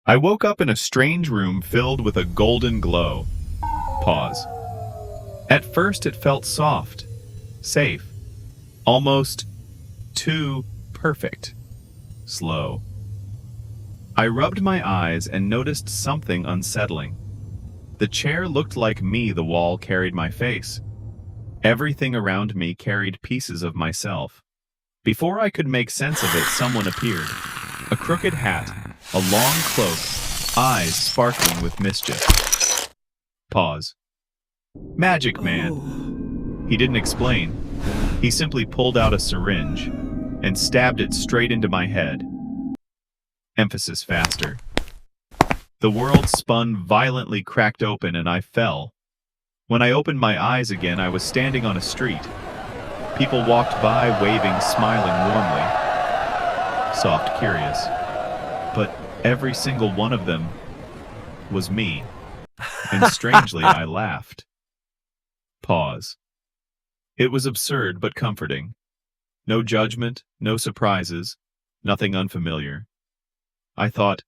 I woke up in a strange room filled with a golden glow. Pause. At first it felt soft, safe, almost too perfect. Slow. I rubbed my eyes and noticed something unsettling. The chair looked like me, the wall carried my face. Everything around me carried pieces of myself. Before I could make sense of it, someone appeared. A crooked hat, a long cloak, eyes sparkling with mischief. Pause. Magic Man. He didn't explain. He simply pulled out a syringe and stabbed it straight into my head. Emphasis faster. The world spun violently, cracked open, and I fell. When I opened my eyes again, I was standing on a street. People walked by, waving, smiling warmly. Soft, curious. But every single one of them was me. And strangely, I laughed. Pause. It was absurd but comforting. No judgment, no surprises, nothing unfamiliar. I thought,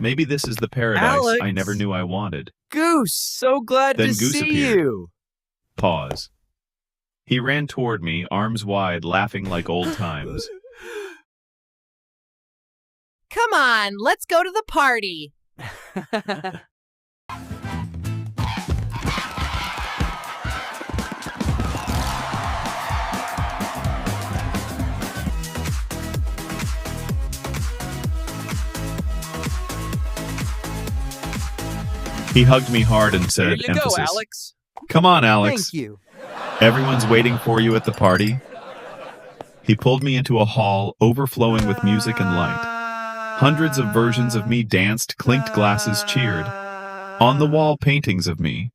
maybe this is the paradise Alex! I never knew I wanted. Goose, so glad Then to Goose see appeared. you. Pause. He ran toward me, arms wide, laughing like old times. Come on, let's go to the party. He hugged me hard and Here said, you emphasis. go, Alex. Come on, Alex. Thank you. Everyone's waiting for you at the party. He pulled me into a hall overflowing with music and light. Hundreds of versions of me danced, clinked glasses, cheered. On the wall, paintings of me.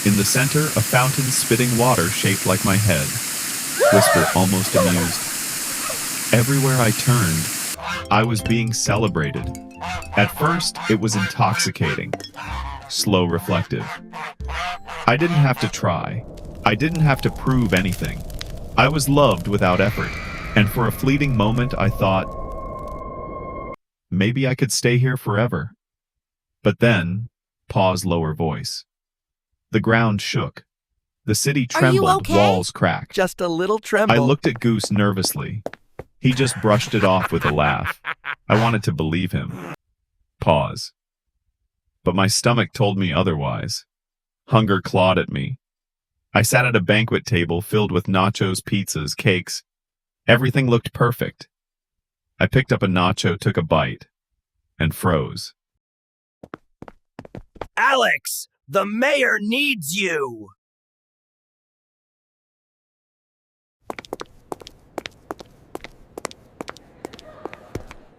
In the center, a fountain spitting water shaped like my head. Whisper, almost amused. Everywhere I turned, I was being celebrated. At first, it was intoxicating. Slow, reflective. I didn't have to try. I didn't have to prove anything. I was loved without effort, and for a fleeting moment I thought, maybe I could stay here forever. But then, pause, lower voice. The ground shook. The city trembled, okay? walls cracked. Just a little tremble. I looked at Goose nervously. He just brushed it off with a laugh. I wanted to believe him. Pause. But my stomach told me otherwise. Hunger clawed at me. I sat at a banquet table filled with nachos, pizzas, cakes. Everything looked perfect. I picked up a nacho, took a bite, and froze. Alex, the mayor needs you.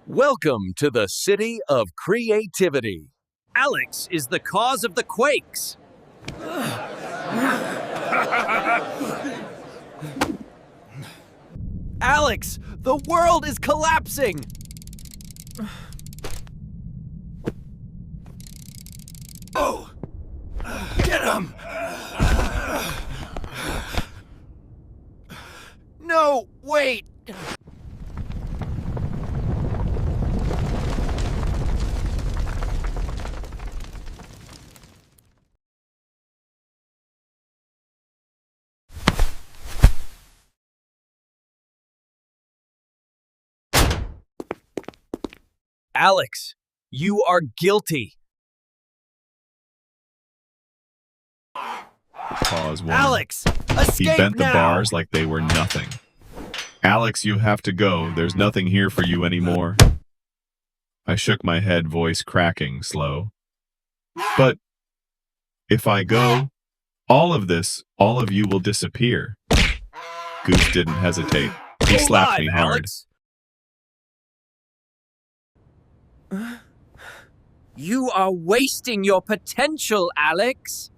Welcome to the city of creativity. Alex is the cause of the quakes. Alex, the world is collapsing. Oh, get him. No, wait. Alex, you are guilty. Pause one. Alex, escape He bent now. the bars like they were nothing. Alex, you have to go. There's nothing here for you anymore. I shook my head, voice cracking, slow. But if I go, all of you will disappear. Goose didn't hesitate. He Go slapped live, me hard. Alex. You are wasting your potential, Alex.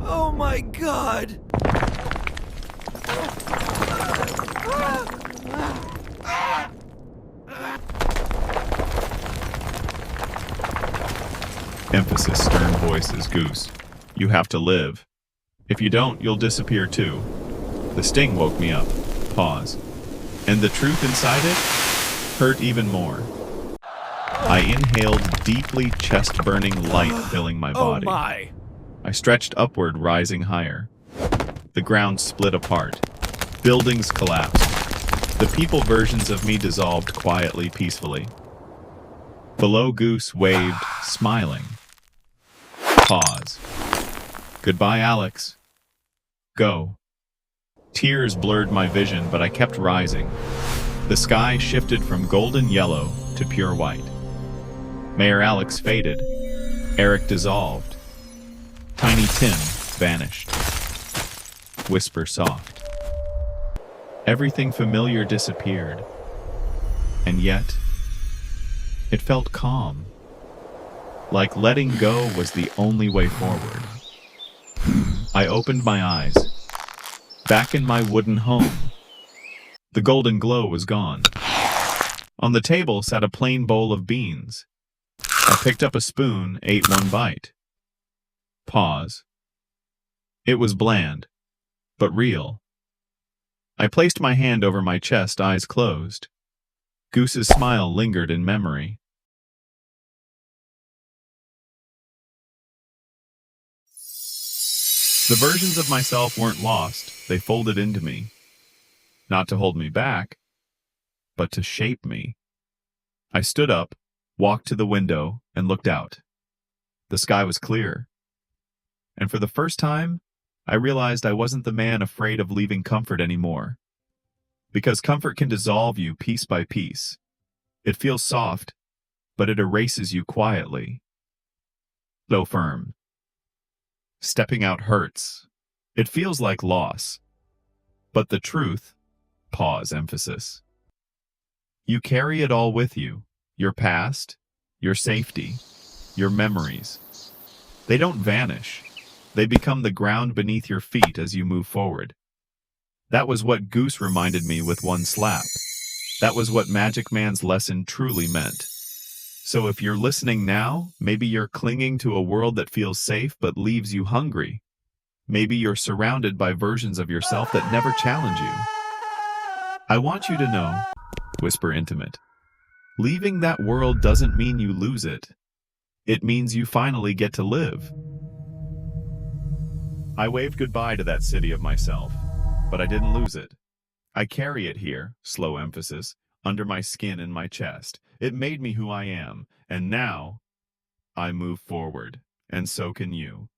Oh my God! Emphasis, stern voices, Goose. You have to live. If you don't, you'll disappear too. The sting woke me up. Pause. And the truth inside it hurt even more. I inhaled deeply, chest-burning light filling my body. Oh my! I stretched upward, rising higher. The ground split apart. Buildings collapsed. The people versions of me dissolved quietly, peacefully. Below, Goose waved, smiling. Pause. Goodbye, Alex. Go. Tears blurred my vision, but I kept rising. The sky shifted from golden yellow to pure white. Mayor Alex faded. Eric dissolved. Tiny Tim vanished. Whisper soft. Everything familiar disappeared. And yet, it felt calm. Like letting go was the only way forward. I opened my eyes. Back in my wooden home. The golden glow was gone. On the table sat a plain bowl of beans. I picked up a spoon, ate one bite. Pause. It was bland, but real. I placed my hand over my chest, eyes closed. Goose's smile lingered in memory. The versions of myself weren't lost, they folded into me. Not to hold me back, but to shape me. I stood up, walked to the window, and looked out. The sky was clear. And for the first time, I realized I wasn't the man afraid of leaving comfort anymore. Because comfort can dissolve you piece by piece. It feels soft, but it erases you quietly. So firm. Stepping out hurts. It feels like loss. But the truth, pause, emphasis. You carry it all with you. Your past, your safety, your memories. They don't vanish. They become the ground beneath your feet as you move forward. That was what Goose reminded me with one slap. That was what Magic Man's lesson truly meant. So if you're listening now, maybe you're clinging to a world that feels safe but leaves you hungry. Maybe you're surrounded by versions of yourself that never challenge you. I want you to know, whisper intimate, leaving that world doesn't mean you lose it. It means you finally get to live. I waved goodbye to that city of myself, but I didn't lose it. I carry it here, slow emphasis, under my skin and my chest. It made me who I am, and now I move forward, and so can you.